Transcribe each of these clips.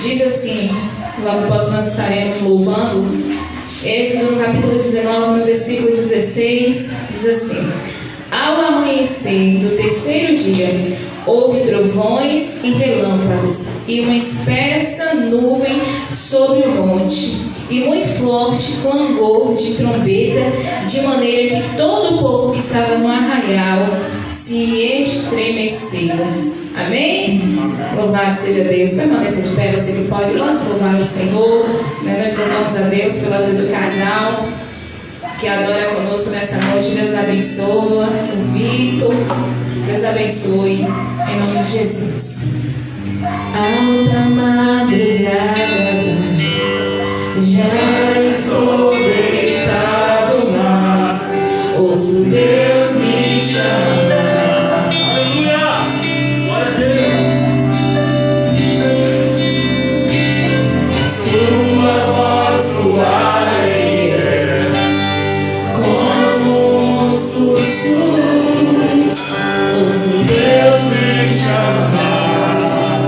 Diz assim, logo após nós estaremos louvando, Êxodo no capítulo 19, no versículo 16, diz assim: ao amanhecer do terceiro dia, houve trovões e relâmpagos, e uma espessa nuvem sobre o monte, e muito forte clangor de trombeta, de maneira que todo o povo que estava no arraial se estremeceu. Amém? Louvado seja Deus. Permaneça de pé, você que pode. Vamos louvar o Senhor. Nós louvamos a Deus pela vida do casal que adora conosco nessa noite. Deus abençoa o Vitor. Deus abençoe, em nome de Jesus. Alta madrugada, já estou deitado, mas ouço Deus me chamar. Sua voz suave como um sussurro, ouço Deus me chamar.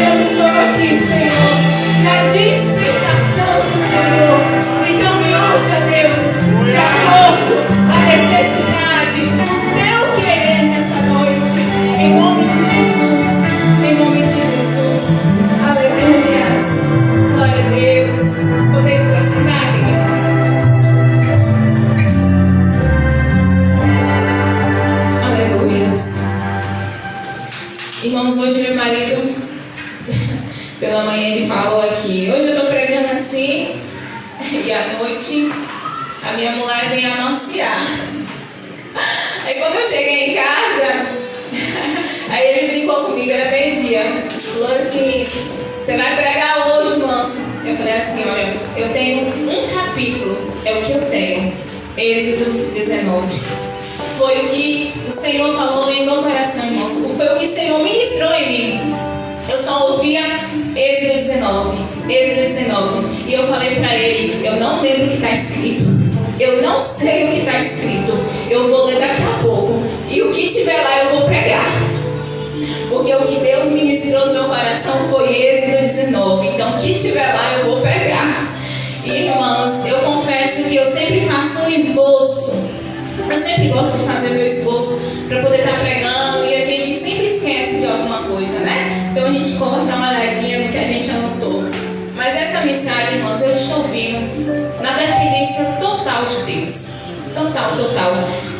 eu estou aqui, Senhor, na dispensação do Senhor. Então me ouça, Deus, de acordo com a necessidade do teu querer nessa noite. Em nome de Jesus. Em nome de Jesus. Aleluias. Glória a Deus. Podemos assinar, queridos? Aleluias. Irmãos, hoje meu marido, pela manhã ele falou aqui, hoje eu estou pregando assim, e à noite a minha mulher vem amanciar. Aí quando eu cheguei em casa, aí ele brincou comigo, era meio-dia. Falou assim, você vai pregar hoje, manso? Eu falei assim, olha, eu tenho um capítulo, é o que eu tenho. Êxodo 19. Foi o que o Senhor falou em meu coração, irmãos. Foi o que o Senhor ministrou em mim. Eu só ouvia Êxodo 19. Êxodo 19. E eu falei para ele, eu não lembro o que está escrito. Eu não sei o que está escrito. Eu vou ler daqui a pouco. E o que tiver lá eu vou pregar. Porque o que Deus ministrou no meu coração foi Êxodo 19. Então o que tiver lá eu vou pregar. E irmãos, eu confesso que eu sempre faço um esboço. Eu sempre gosto de fazer meu esboço para poder estar pregando. E a gente sempre esquece de alguma coisa, né? Então a gente corre, dá uma olhadinha no que a gente anotou. Mas essa mensagem, irmãos, eu estou ouvindo na dependência total de Deus. Total, total.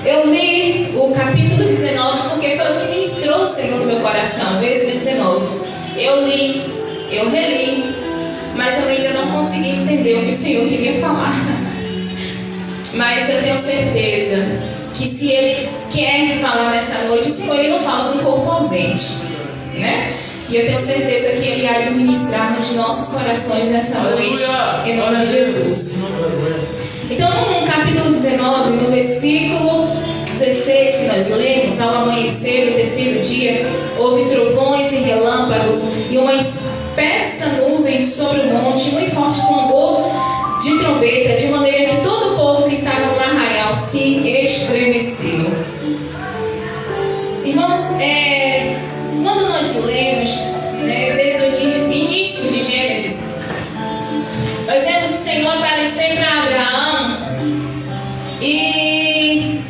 Eu li o capítulo 19 porque foi o que ministrou o Senhor no meu coração, Êxodo 19. Eu li, eu reli, mas eu ainda não consegui entender o que o Senhor queria falar. Mas eu tenho certeza que se Ele quer me falar nessa noite, o Senhor Ele não fala com o corpo ausente, né? E eu tenho certeza que Ele há de ministrar nos nossos corações nessa noite, em nome de Jesus. Então, no capítulo 19, no versículo 16 que nós lemos, ao amanhecer do terceiro dia, houve trovões e relâmpagos e uma espessa nuvem sobre o monte, muito forte clangor de trombeta, de maneira que todo o povo que estava no arraial se estremeceu. Irmãos, quando nós lemos, né, desde o início de Gênesis, nós vemos o Senhor aparecer para Abraão e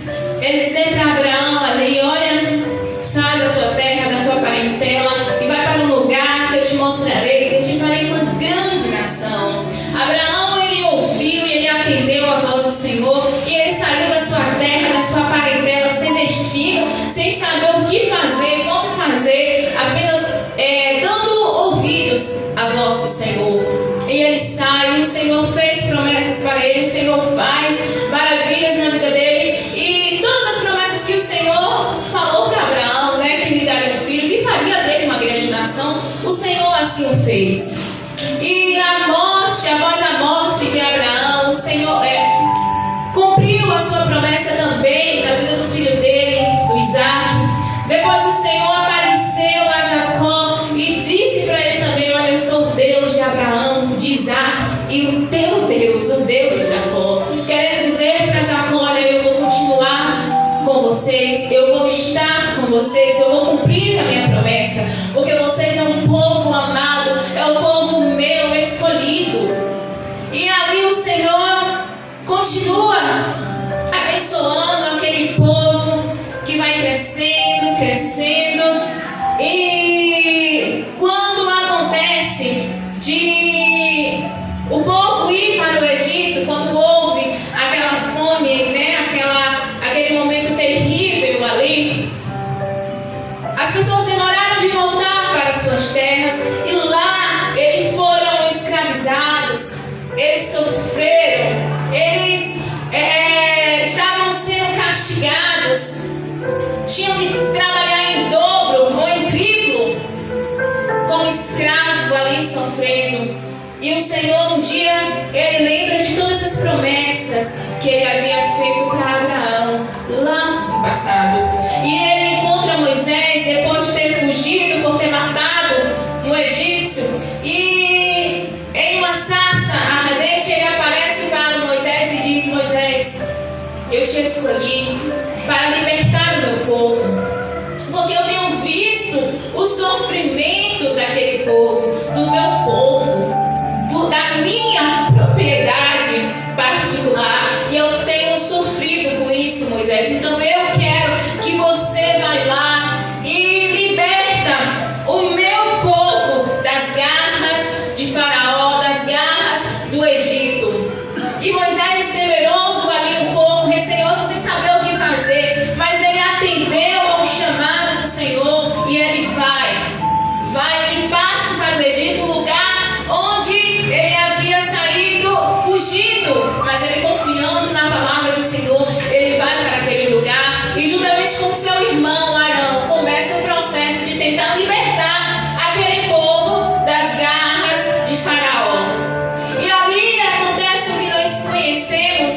Ele dizer para Abraão ali, olha, sai da tua terra, da tua parentela e vai para um lugar que eu te mostrarei, que eu te farei uma grande nação. Abraão, ele ouviu e ele atendeu a voz do Senhor e ele saiu da sua terra, da sua parentela, sem destino, sem saber o que fazer, como fazer, apenas dando ouvidos à voz do Senhor. E ele sai, e o Senhor fez promessas para ele, o Senhor faz maravilhas na vida dele. E todas as promessas que o Senhor falou para Abraão, né, que lhe daria um filho, que faria dele uma grande nação, o Senhor assim o fez. E após a morte de Abraão, o Senhor cumpriu a sua promessa também na vida do filho dele, do Isaac. Depois o Senhor apareceu a Jacó e disse para ele também, olha, eu sou o Deus de Abraão, de Isaac e o teu Deus, o Deus de Jacó. Querendo dizer para Jacó, olha, eu vou continuar com vocês, eu vou estar com vocês, eu vou cumprir a minha promessa, porque vocês é um povo amado, é um povo meu, escolhido. E ali o Senhor continua abençoando aquele povo que vai crescendo, crescendo. E quando acontece de o povo ir para o Egito, quando houve aquela fome, né, aquele momento terrível ali, as pessoas demoraram de voltar para suas terras e lá eles foram escravizados, eles sofreram, eles estavam sendo castigados, tinham que trabalhar em dobro ou em triplo como escravo ali sofrendo. E o Senhor um dia, Ele lembra de todas as promessas que Ele havia feito para Abraão lá no passado. E Ele encontra Moisés depois de ter fugido, por ter matado um egípcio. E em uma sarça ardente Ele aparece para Moisés e diz, Moisés, eu te escolhi para libertar o meu povo, porque eu tenho visto o sofrimento daquele povo, do meu povo, da minha propriedade particular. E eu tenho sofrido com isso, Moisés. Então eu quero que você vá lá e liberta o meu povo das garras de Faraó, das garras do Egito. E Moisés, temeroso ali um pouco, receoso, sem saber o que fazer, mas ele atendeu ao chamado do Senhor e ele ele parte para o Egito, um lugar onde ele havia saído fugido, mas ele, confiando na palavra do Senhor, ele vai para aquele lugar e, juntamente com seu irmão Arão, começa o processo de tentar libertar aquele povo das garras de Faraó. E ali acontece o que nós conhecemos,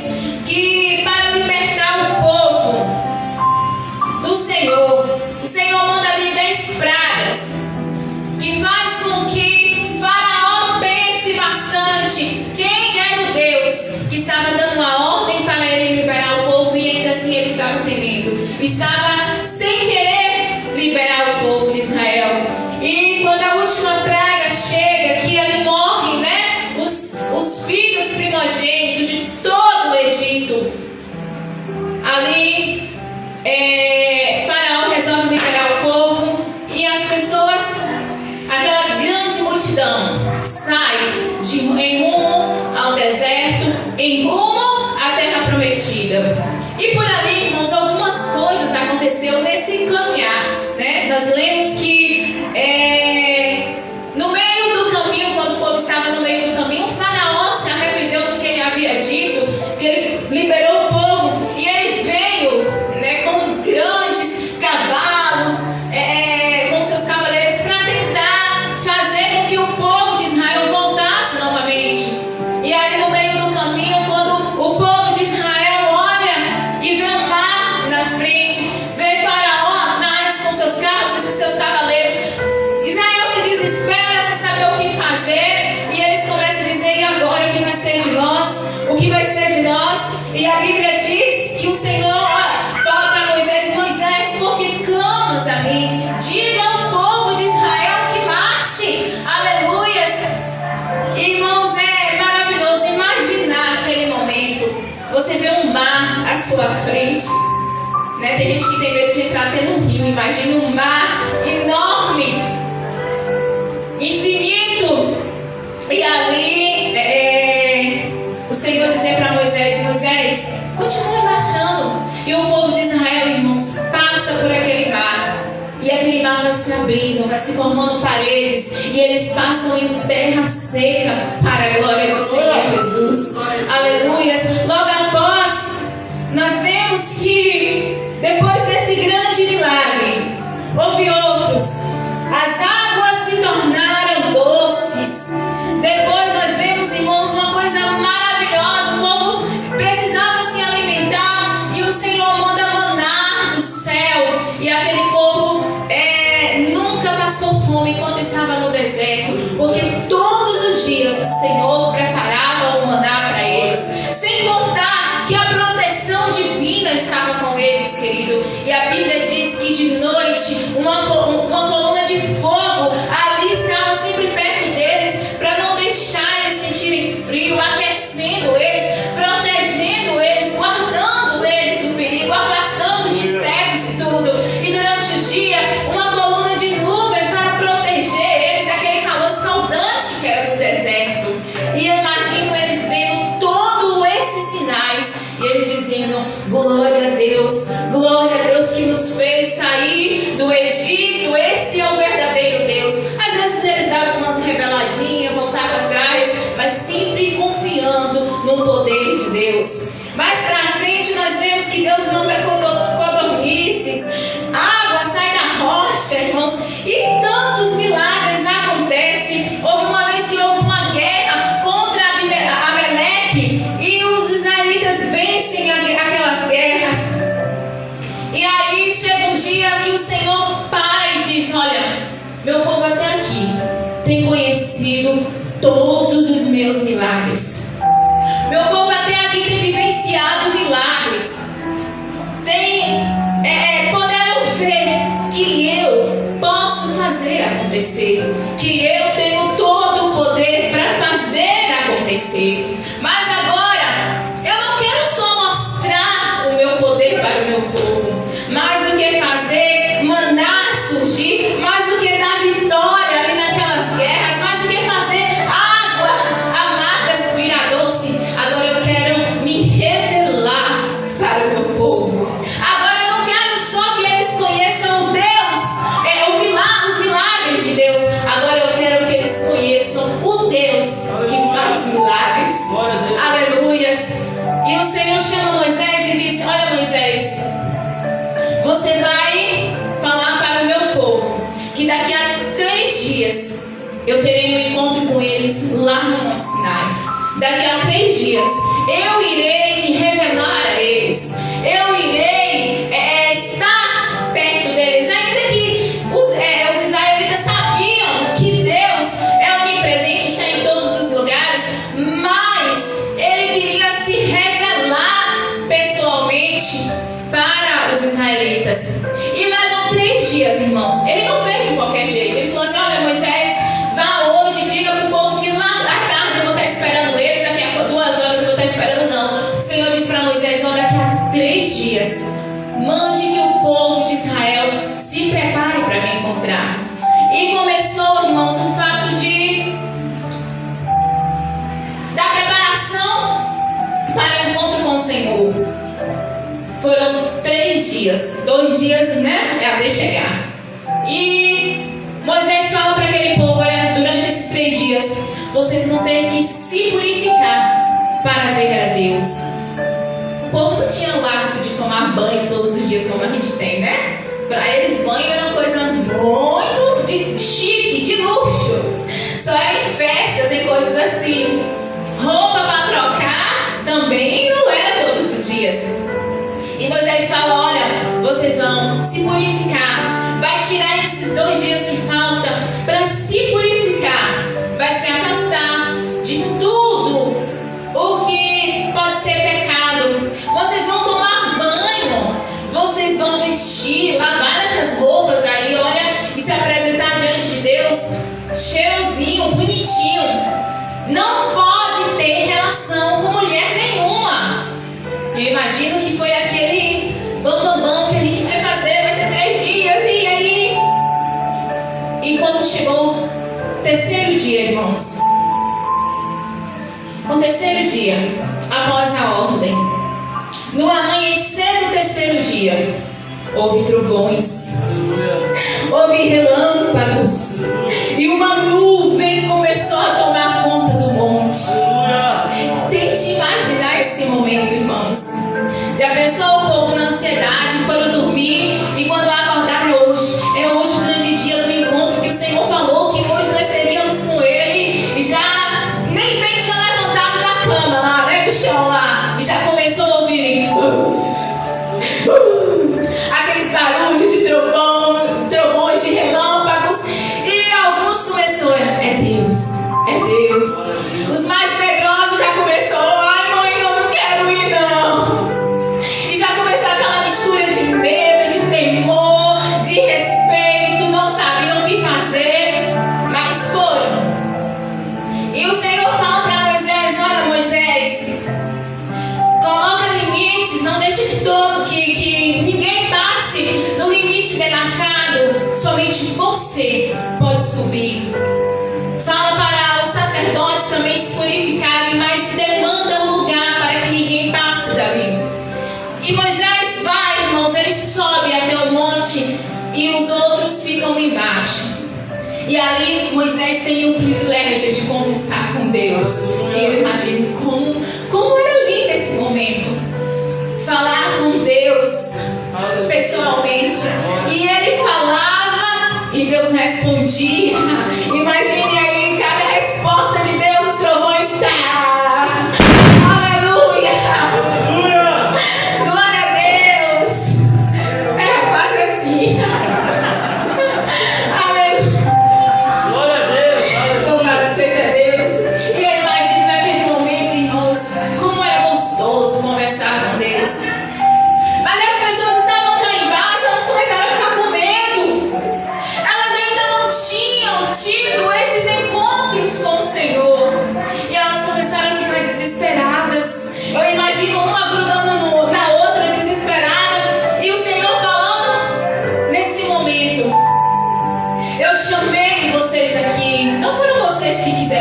que para libertar o povo do Senhor, o Senhor manda ali 10 pragas, que faz com que Faraó pense bastante quem era o Deus que estava dando uma ordem para ele liberar o povo, e ainda assim ele estava temendo, estava sem querer liberar o povo de Israel. E quando a última praga chega, que ali morrem, né, os filhos primogênitos de todo o Egito, ali Faraó resolve liberar o povo, e as pessoas, aquela grande multidão, sai em rumo ao deserto, em rumo à terra prometida. E por ali, irmãos, algumas coisas aconteceram nesse caminhar, né? Nós lemos que no meio do caminho, quando o povo estava no meio do caminho, Faraó se arrependeu do que ele havia dito, que ele liberou o povo, e ele veio, né, com grandes cavalos, com seus cavaleiros, para tentar fazer com que o povo de Israel voltasse novamente. E ali no meio do caminho, quando o povo de Israel olha e vê o mar na frente, vê Faraó atrás com seus carros e seus cavaleiros, Israel se desespera sem saber o que fazer, e eles começam a dizer: e agora, o que vai ser de nós? O que vai ser de nós? E a Bíblia diz que o Senhor fala para Moisés: Moisés, por que clamas a mim? Diga ao povo de Israel que marche. Aleluias. Irmãos, é maravilhoso imaginar aquele momento. Você vê um mar à sua frente, né? Tem gente que tem medo de entrar até no rio. Imagina um mar enorme, infinito, e ali o Senhor dizer para Moisés: Moisés, continue marchando. E o povo de Israel, irmãos, passa por aquele mar, e aquele mar vai se abrindo, vai se formando paredes, e eles passam em terra seca para a glória do Senhor Jesus. Aleluia. Logo após, nós vemos que depois desse grande milagre, houve outros. As águas se tornaram doces. Depois nós vemos, irmãos, uma coisa maravilhosa. O povo precisava se alimentar, e o Senhor manda maná do céu, e aquele povo nunca passou fome enquanto estava no deserto, porque todos os dias o Senhor preparava o maná para eles, sem contar que a proteção divina estava com eles, querido. E a Bíblia diz que de noite uma coluna de fogo ali estava sempre perto deles, para não deixar eles sentirem frio, aquecendo eles, protegendo eles, guardando eles do perigo, afastando de insetos e tudo. E durante o dia, uma coluna de nuvem para proteger eles daquele calor escaldante que era no deserto. E eu imagino eles vendo todos esses sinais, e eles dizendo: glória a Deus que nos fez sair do Egito. Esse é o verdadeiro Deus. Às vezes eles davam umas rebeladinhas, voltavam atrás, mas sempre confiando no poder de Deus. Mais pra frente nós vemos que Deus manda codornizes, água sai da rocha, irmãos, e tantos milagres acontecem. Houve uma vez que houve uma guerra contra Amaleque, e os israelitas vencem aquelas guerras. E aí chega um dia que o Senhor para e diz: olha, meu povo até aqui tem conhecido todos os meus milagres. Meu povo até aqui tem vivenciado milagres. Puderam ver que eu posso fazer acontecer. acontecer, que eu tenho todo o poder para fazer acontecer. Mas agora, eu não quero só mostrar o meu poder para o meu povo, mais do que fazer maná surgir, mais do que dar vitória ali naquelas guerras, mais do que fazer água amarga virar doce. Agora eu quero me revelar para o meu povo. Agora eu não quero só que eles conheçam o Deus, os milagres de Deus. Agora eu quero que eles conheçam o Deus que faz milagres. Aleluias. E o Senhor chama Moisés e disse: olha, Moisés, você vai falar para o meu povo que daqui a 3 dias eu terei um encontro com eles lá no Monte Sinai. Daqui a 3 dias eu irei me revelar a eles. Eu irei estar perto deles. Ainda que os israelitas sabiam que Deus é onipresente, está em todos os lugares, mas ele queria se revelar pessoalmente para os israelitas. E levou 3 dias, irmãos. Ele não fez de qualquer jeito. Ele falou assim: olha, Moisés, vá hoje, diga para o povo que lá à tarde eu vou estar esperando eles, daqui a 2 horas eu vou estar esperando. Não. O Senhor disse para Moisés: olha, daqui a 3 dias, mande que o povo de Israel se prepare para me encontrar. E começou, irmãos, o fato da preparação para o encontro com o Senhor. Foram 3 dias, 2 dias, né? Até chegar. E Moisés fala para aquele povo: olha, durante esses 3 dias, vocês vão ter que se purificar para ver a Deus. O povo não tinha o hábito de tomar banho todos os dias como a gente tem, né? Para eles, banho era uma coisa muito de chique, de luxo. Só era em festas e coisas assim. Roupa para trocar também não era todos os dias. E Moisés fala: olha, vocês vão se purificar. Vai tirar esses 2 dias que faltam para se purificar. Vai se afastar de tudo o que pode ser pecado. Vocês vão tomar banho. Vocês vão vestir, lavar essas roupas aí, olha, e se apresentar diante de Deus cheirosinho, bonitinho. Não pode ter relação com mulher nenhuma. Eu imagino que foi aquele bam que a gente vai fazer, vai ser 3 dias, e aí? E quando chegou o 3º dia, irmãos, o 3º dia, após a ordem, no amanhecer do 3º dia, houve trovões, houve relâmpagos, e uma nuvem começou a tomar conta do monte. Tente imaginar esse momento, irmãos. Já pensou o povo na ansiedade, foram dormir, e quando acordaram é hoje o grande dia do encontro, que o Senhor falou que hoje nós teríamos com Ele, e já nem bem tinha levantado da cama lá, né, do chão lá, e já começou a ouvir aqueles barulhos de trovões, de relâmpagos, e alguns começou: é Deus, é Deus. Os mais medrosos já começou: ai, mãe, eu não quero ir não. E já começou aquela mistura de medo, de temor, de respeito, não sabiam o que fazer, mas foram. E o Senhor fala para Moisés: olha, Moisés, coloca limites, não deixa que ninguém passe no limite demarcado, somente você pode subir. Fala para os sacerdotes também se purificarem, mas demanda um lugar para que ninguém passe dali. E Moisés vai, irmãos, ele sobe até o monte e os outros ficam embaixo. E ali Moisés tem o privilégio de conversar com Deus. E eu imagino como era lindo esse momento. Falar com Deus pessoalmente. E ele falava e Deus respondia. Imagine aí cada resposta de Deus, os trovões. Aleluia! Glória a Deus! É quase assim. Aleluia! Glória a Deus! Louvado seja Deus! E eu imagino naquele momento, irmãos, como era gostoso conversar com Deus. Mas as pessoas estavam cá embaixo, elas começaram a ficar com medo. Elas ainda não tinham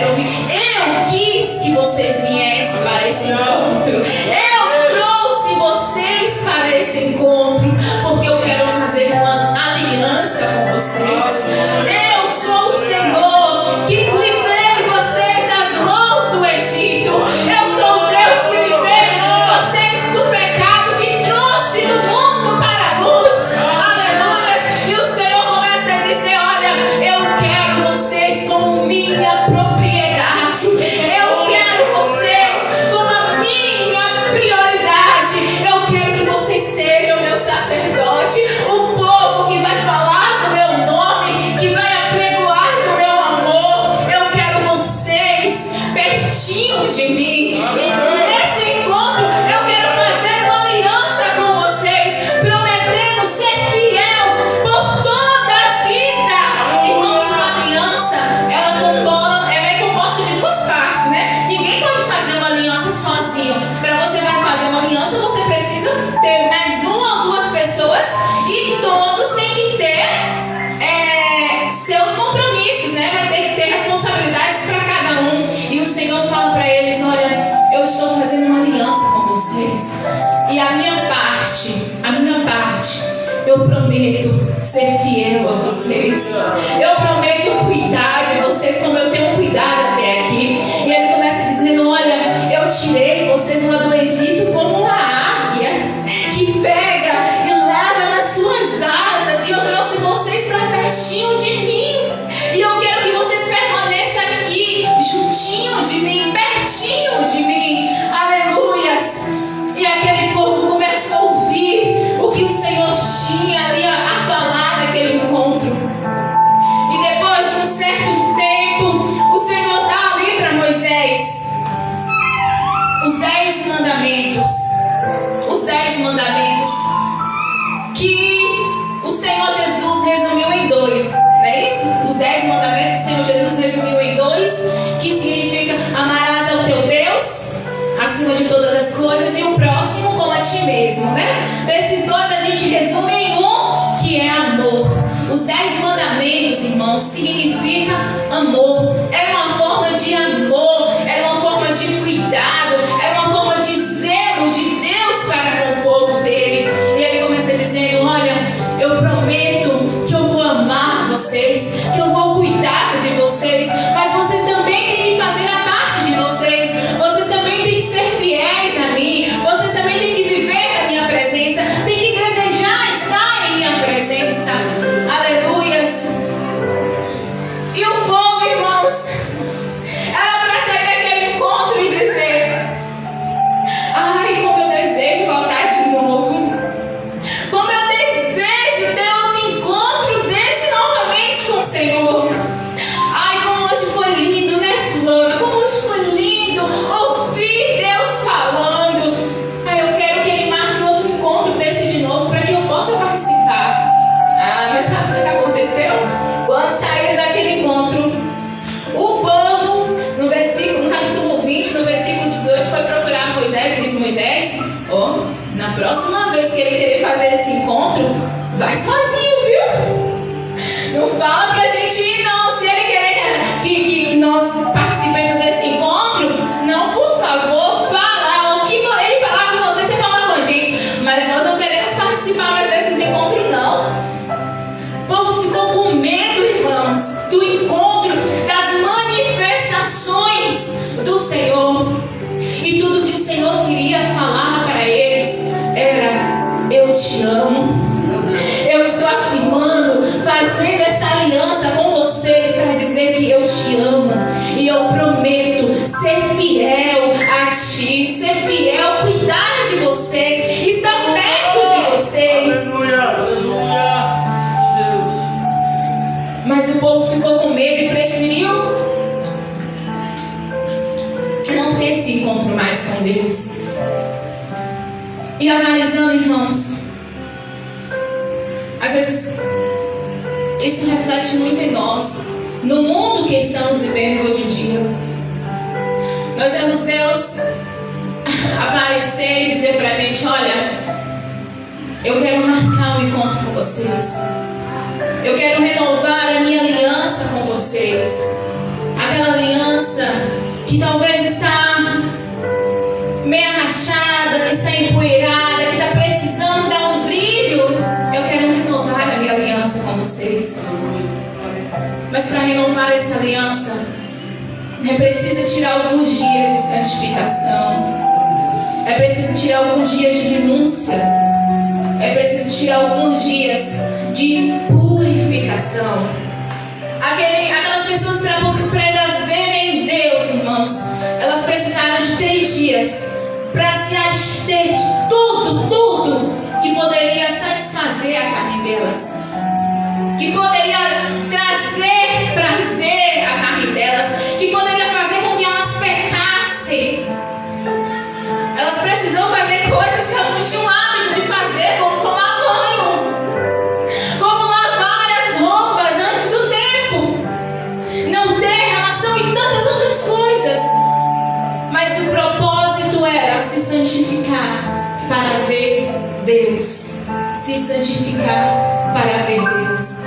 quero ouvir. Eu quis que vocês viessem para esse encontro. Eu trouxe vocês para esse encontro, porque eu quero fazer uma aliança com vocês. Eu sou o Senhor que livrei vocês das mãos do Egito. Eu sou o Deus que livrei vocês do pecado, que trouxe do mundo para a luz. Aleluia. E o Senhor começa a dizer: olha, eu quero vocês como minha propriedade. Eu quero vocês como a minha prioridade. Eu quero que vocês sejam meu sacerdote, o povo que vai falar do meu nome, que vai apregoar do meu amor. Eu quero vocês pertinho de mim. E nesse encontro eu quero fazer uma aliança com vocês, prometendo ser fiel por toda a vida. Irmãos, uma aliança, ela é composta de duas partes, né? Ninguém pode fazer uma aliança sozinho. Para você fazer uma aliança, você precisa ter mais uma ou duas pessoas, e todos têm que ter seus compromissos, né? Vai ter que ter responsabilidades para cada um. E o Senhor fala para eles: olha, eu estou fazendo uma aliança com vocês, e a minha parte, eu prometo ser fiel a vocês. Eu prometo cuidar de vocês como eu tenho cuidado até aqui. E ele começa dizendo: olha, eu tirei vocês lá do Egito como uma águia que pega e leva nas suas asas, e eu trouxe vocês para pertinho de mim. E eu quero que vocês permaneçam aqui, juntinho de mim, pertinho de mim. Aleluias. E aquele povo começa a ouvir o que o Senhor tinha ali a falar naquele encontro. E depois de um certo tempo, o Senhor dá ali para Moisés os 10 mandamentos. Os 10 mandamentos que o Senhor Jesus resumiu em 2. Não é isso? Os 10 mandamentos o Senhor Jesus resumiu em 2, que significa: amarás ao teu Deus acima de todas as coisas, e o próximo como a ti mesmo, né? Desses 2 a gente resume em um, que é amor. Os 10 mandamentos, irmãos, significa amor. É uma forma de amor, é uma forma de cuidado, é uma forma de zelo de Deus para com o povo dele. E ele começa dizendo: olha, eu prometo que eu vou amar vocês, que eu vou cuidar de vocês, mas vocês também têm que fazer a parte de vocês. Vocês também têm que ser fiéis a mim. Vocês também têm que viver na minha presença, têm que desejar estar em minha presença. Aleluias. E o povo, irmãos, era para sair daquele encontro e dizer: ai, como eu desejo voltar de novo. Como eu desejo ter um encontro desse novamente com o Senhor. Ai, como hoje foi lindo, né, Flora? Como hoje foi lindo ouvir Deus falando. Ai, eu quero que Ele marque outro encontro desse de novo para que eu possa participar. Ah, mas sabe o que aconteceu? Quando saíram daquele encontro, o povo, no capítulo 20, no versículo 18, foi procurar Moisés e disse: Moisés, na próxima vez que ele querer fazer esse encontro, vai sozinho, viu? Não fala pra gente ir, não. Se ele querer que nós participemos desse encontro, não, por favor, fala. O que ele falar com você, você fala com a gente. Mas nós não queremos participar mais desses encontros, não. O povo ficou com medo, irmãos, do encontro, das manifestações do Senhor. E tudo que o Senhor queria falar para eles era: eu te amo. Eu estou afirmando, fazendo essa aliança com vocês para dizer que eu te amo. E eu prometo ser fiel a ti, ser fiel, cuidar de vocês, estar perto de vocês. Aleluia, aleluia. Deus. Mas o povo ficou com medo e preferiu não ter esse encontro mais com Deus. E analisando, irmãos, às vezes isso reflete muito em nós, no mundo que estamos vivendo hoje em dia. Nós vemos Deus aparecer e dizer pra gente: olha, eu quero marcar um encontro com vocês, eu quero renovar a minha aliança com vocês, aquela aliança aliança que talvez está meio rachada, que está empoeirada, que está precisando dar um brilho, eu quero renovar a minha aliança com vocês. Mas para renovar essa aliança, é preciso tirar alguns dias de santificação. É preciso tirar alguns dias de renúncia. É preciso tirar alguns dias de purificação. Aquelas pessoas, para elas verem Deus, irmãos, elas precisaram de 3 dias para se abster de tudo que poderia satisfazer a carne delas, que poderia trazer prazer à carne delas, que poderia fazer com que elas pecassem. Elas precisam fazer coisas que elas não tinham hábito de fazer, como tomar banho, como lavar as roupas antes do tempo, não ter relação e tantas outras coisas. Mas o propósito era se santificar para ver Deus. Se santificar para ver Deus.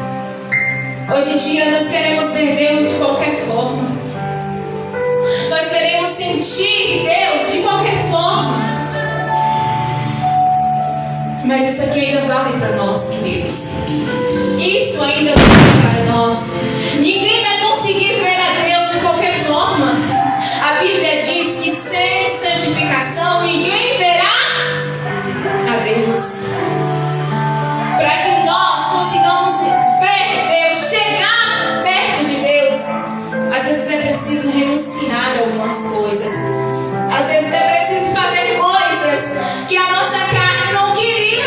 Hoje em dia nós queremos ver Deus de qualquer forma. Nós queremos sentir Deus de qualquer forma. Mas isso aqui ainda vale para nós, queridos. Isso ainda vale para nós. Ninguém vai conseguir ver a Deus de qualquer forma. A Bíblia diz que sem santificação ninguém verá a Deus. Para que nós consigamos ver Deus, chegar perto de Deus, às vezes é preciso renunciar a algumas coisas. Às vezes é preciso fazer coisas que a nossa carne não queria.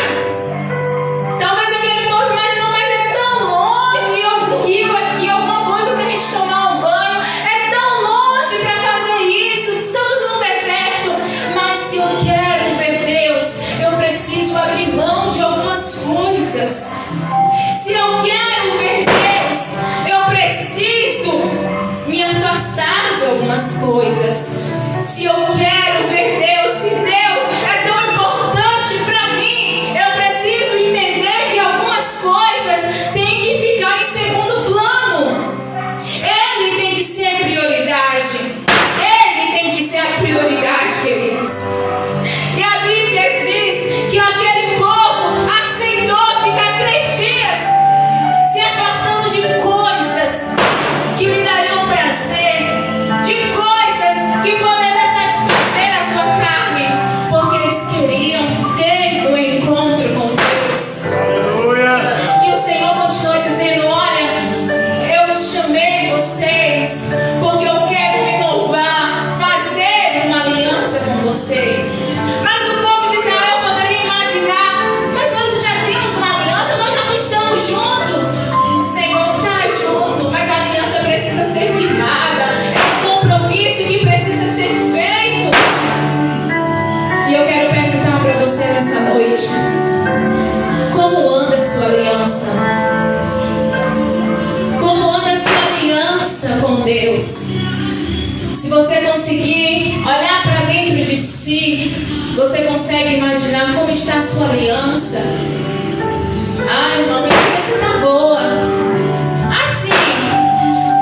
Talvez aquele povo imaginou, mas é tão longe, um rio aqui, alguma coisa para a gente tomar um banho. É tão longe para fazer isso, estamos no deserto. Mas se eu quero ver Deus, eu preciso abrir mão de algumas coisas. Se eu quero ver Deus, eu preciso me afastar de algumas coisas. Se eu quero ver Deus, se Deus é tão importante para mim, eu preciso entender que algumas coisas têm que ficar em segundo plano. Ele tem que ser a prioridade. Ele tem que ser a prioridade, queridos. E a Bíblia diz que aquele povo aceitou ficar 3 dias se afastando de coisas que lhe dariam prazer, de coisas que poderiam satisfazer a sua carne, porque eles queriam ter um encontro com Deus. Aleluia. E o Senhor continuou dizendo: olha, eu chamei vocês porque eu quero renovar, fazer uma aliança com vocês. Mas o povo de Israel poderia imaginar: mas nós já temos uma aliança, nós já não estamos juntos. O Senhor está junto, mas a aliança precisa ser firmada. É um compromisso que precisa ser feito. E eu quero perguntar para você nessa noite: como anda a sua aliança? Como anda a sua aliança com Deus? Se você conseguir olhar para dentro de si, você consegue imaginar como está a sua aliança? Ah, irmão, minha aliança está boa. Assim,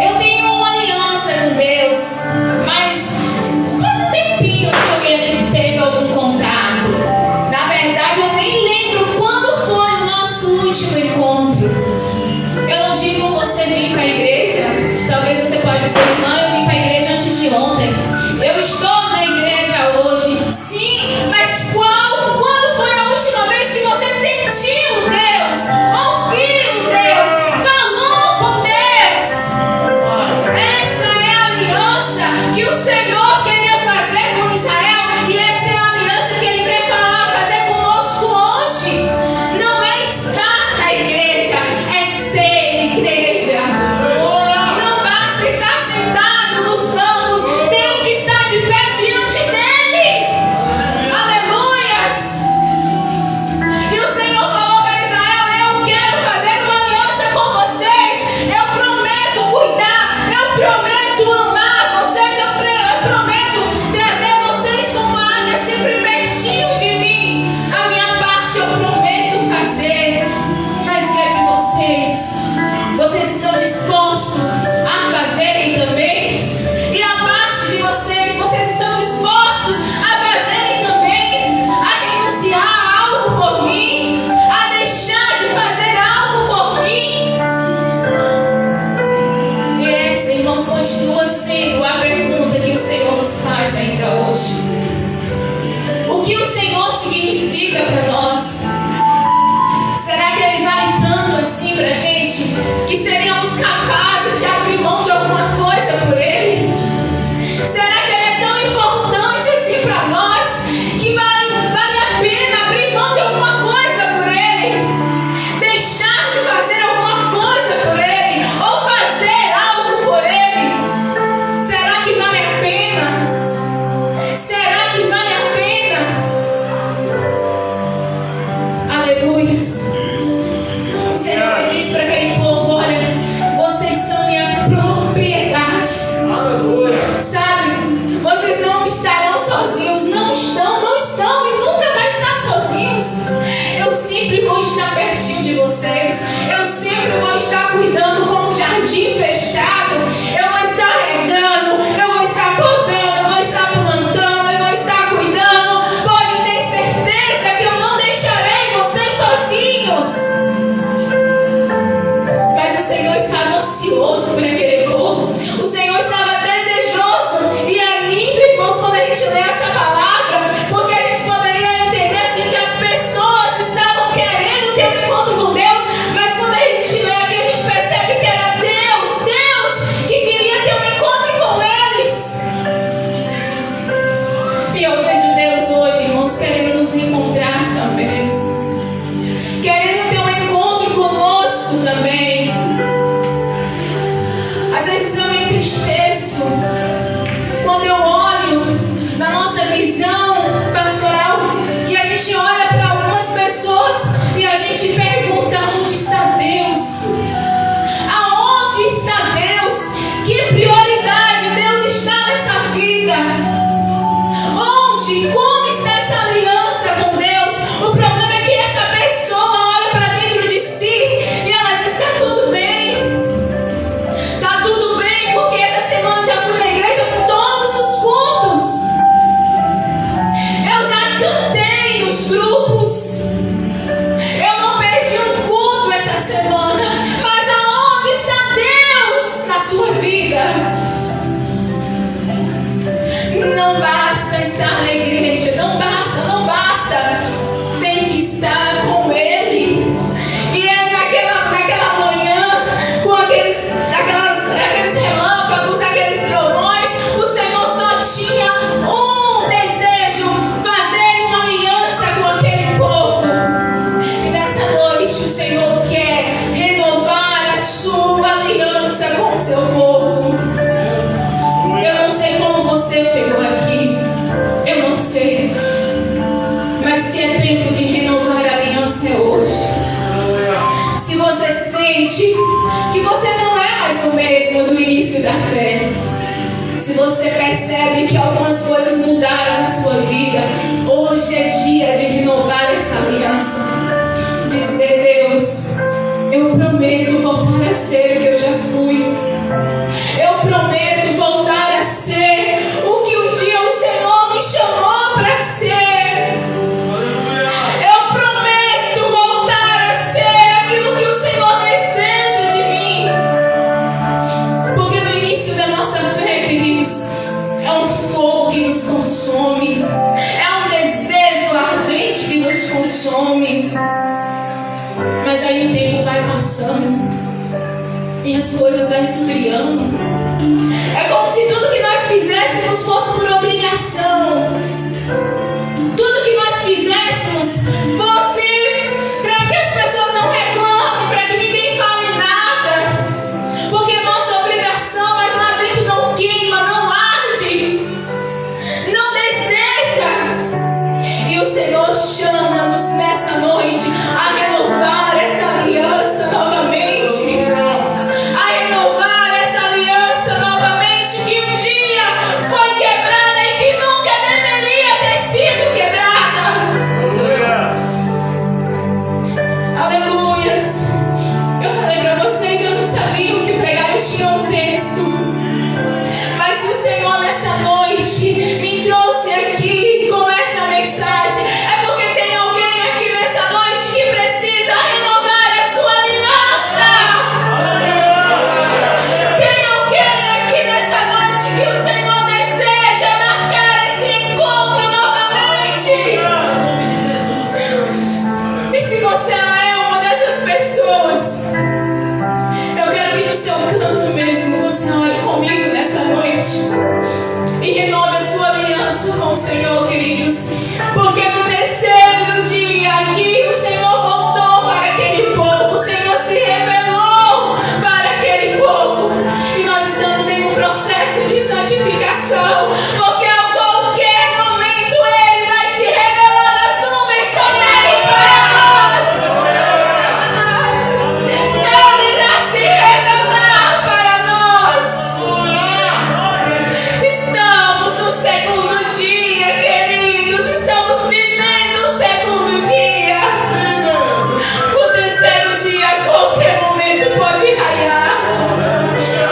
eu tenho uma aliança com Deus, mas faz um tempinho que ele teve algum contato. Na verdade, eu nem lembro quando foi o nosso último encontro. Eu não digo você vir para a igreja. Talvez você pode dizer: irmã, eu vim para a igreja antes de ontem. Eu estou na igreja hoje. Sim, mas quando foi a última vez que você sentiu Deus, ouviu Deus, falou com Deus? Essa é a aliança que o Senhor queria fazer com Israel, e essa é a aliança que Ele quer fazer conosco hoje. Não é estar na igreja, é ser igreja. Não basta estar sentado nos bancos, tem que estar de pé diante dEle. Aleluias! E o Senhor falou para Israel: eu quero fazer uma aliança com vocês. Eu prometo cuidar, eu prometo amar vocês, eu prometo Senhor nos faz ainda hoje. O que o Senhor significa para nós? Será que Ele vale tanto assim para a gente que seríamos capazes de abrir mão de alguma coisa por Ele? Será que Ele é tão importante assim para nós que vale a pena abrir mão de alguma coisa por Ele? Deixar de fazer alguma coisa por Ele? Ou fazer algo por Ele? Será que vale a pena? Será que vale a pena? Aleluias. O Senhor diz para aquele povo: olha, vocês são minha propriedade. Sabe, vocês não estarão sozinhos. Não estão e nunca vai estar sozinhos. Eu sempre vou estar pertinho de vocês. Eu sempre vou estar cuidando como um jardim fechado. Eu vou estar regando, eu vou estar podando, eu vou estar plantando, eu vou estar cuidando. Pode ter certeza que eu não deixarei vocês sozinhos. Mas o Senhor estava ansioso por aquele povo. O Senhor estava desejoso. E é lindo, irmãos, quando a gente lê essa palavra, porque a gente poderia entender assim que as pessoas estavam querendo ter um encontro com Deus, mas quando a gente lê aqui, a gente percebe que era Deus que queria ter um encontro com eles. E eu vejo Deus hoje, irmãos, querendo nos encontrar também, querendo ter um encontro conosco também. Às vezes eu me entristeço quando eu olho na nossa visão pastoral e a gente olha para algumas pessoas e a gente pergunta: onde está Deus? Aonde está Deus? Que prioridade Deus está nessa vida? Onde? Como está essa aliança com Deus? O problema é que essa pessoa olha para dentro de si e ela diz: está tudo bem. Tá tudo bem, porque essa semana já fui na igreja todos os cultos. Eu já cantei nos grupos. Eu não perdi um culto essa semana. Mas aonde está Deus na sua vida? Não basta estar na igreja. Não basta, não basta. Tem que estar com Ele. E é naquela manhã, com aqueles relâmpagos, aqueles trovões, o Senhor só tinha um desejo: fazer uma aliança com aquele povo. E nessa noite o Senhor quer renovar a sua aliança com o seu povo. Eu não sei como você chegou aqui, eu não sei, mas se é tempo de renovar a aliança, é hoje. Se você sente que você não é mais o mesmo do início da fé, se você percebe que algumas coisas mudaram na sua vida, hoje é dia de renovar essa aliança. Dizer: Deus, eu prometo voltar a ser o que eu já fui. Eu prometo voltar a ser o que um dia o Senhor me chamou para ser. Eu prometo voltar a ser aquilo que o Senhor deseja de mim. Porque no início da nossa fé, queridos, é um fogo que nos consome. É um desejo ardente que nos consome. Mas aí o tempo vai passando e as coisas vão esfriando. É como se tudo que nós fizéssemos fosse por obrigação. Tudo que nós fizéssemos fosse para que as pessoas não reclamem, para que ninguém fale nada. Porque é nossa obrigação, mas lá dentro não queima, não arde, não deseja. E o Senhor chama-nos nessa noite a renovar essa aliança novamente. A renovar essa aliança novamente, que um dia foi quebrada e que nunca deveria ter sido quebrada. Aleluias. Eu falei para vocês, eu não sabia o que pregar, eu tinha um texto. Mas se o Senhor nessa noite me trouxe aqui com essa mensagem, é porque tem alguém aqui nessa noite que precisa renovar a sua aliança. Tem alguém aqui nessa noite que o Senhor deseja Senhor, queridos, porque no terceiro dia aqui o Senhor voltou para aquele povo, o Senhor se revelou para aquele povo, e nós estamos em um processo de santificação, porque a qualquer momento Ele vai se revelar nas nuvens também para nós. Ele irá se revelar para nós. Estamos no segundo dia, queridos, estamos vivendo o segundo dia. O terceiro dia a qualquer momento pode raiar.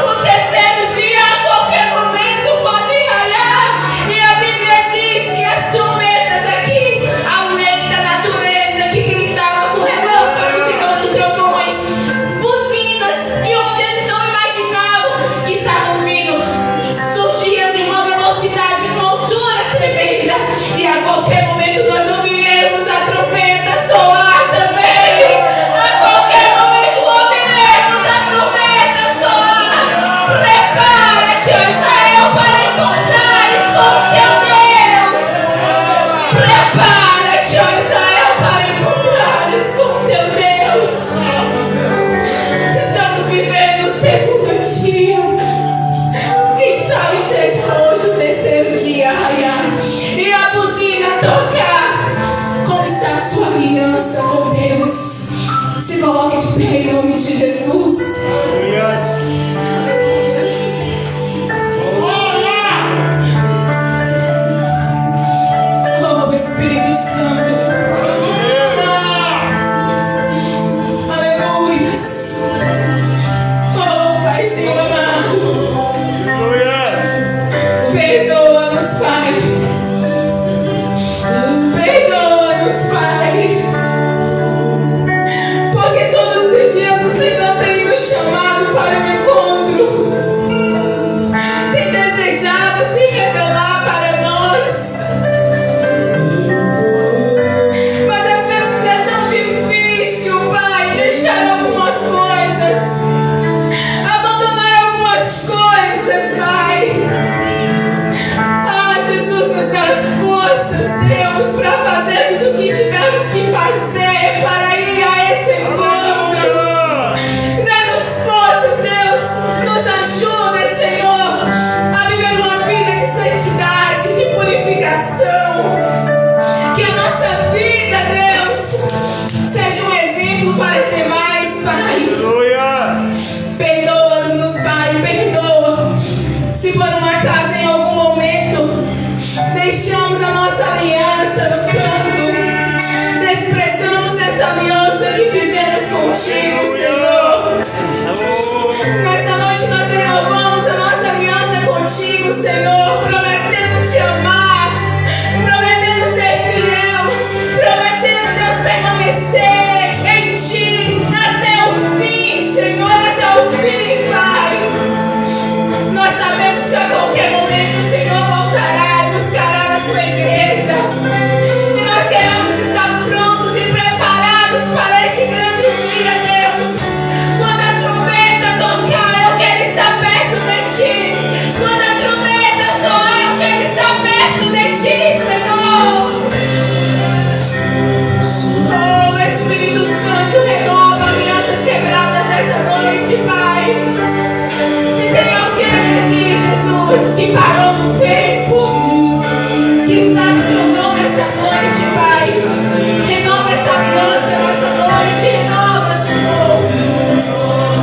O terceiro dia a qualquer momento pode raiar. E a Bíblia diz que as trombetas aqui, além da natureza que gritava com relâmpagos e trovões, buzinas de onde eles não imaginavam que estavam vindo, surgiam de uma velocidade, de uma altura tremenda. E a qualquer momento nós ouviremos a trombeta soar também. A qualquer momento ouviremos a trombeta soar. Prepara-te, ó Israel, para encontrares com teu Deus. Prepara-te, ó Israel, para encontrares com teu Deus. Estamos vivendo o segundo dia. Quem sabe seja hoje o terceiro dia a raiar e a buzina tocar. Como está a sua aliança com Deus? Se coloque de pé em nome de Jesus. Oh, Espírito Santo. Aleluia. Oh, Paizinho amado. Perdoa-nos, Pai. Perdoa-nos, Pai. Porque todos os dias o Senhor tem nos chamado para o encontro. Tem desejado se revelar para nós. Mas às vezes é tão difícil, Pai, deixar algumas coisas. Abandonar algumas coisas, Pai. Ah, Jesus, nos dá forças, Deus, para fazermos o que tivermos que fazer para ir a esse encontro. Dá-nos forças, Deus, nos ajuda, Senhor, a viver uma vida de santidade, de purificação. Que a nossa vida, Deus, seja um exemplo para os demais, Pai. Perdoa-nos, Pai, perdoa. Se por um acaso em algum momento deixamos a nossa aliança no canto, desprezamos essa aliança que fizemos contigo, Senhor. Nessa noite nós renovamos a nossa aliança contigo, Senhor, prometendo te amar, prometendo ser fiel, prometendo, Deus, permanecer em ti até o fim, Senhor, até o fim, Pai. Nós sabemos que a qualquer momento o Senhor voltará e buscará na sua igreja. E nós queremos estar prontos e preparados para esse grande dia, Deus. Quando a trombeta tocar, eu quero estar perto de ti. Quando a trombeta soar, eu quero estar perto de ti, Senhor. Oh, Espírito Santo, renova alianças quebradas nessa noite, Pai. Se tem alguém aqui, Jesus, que parou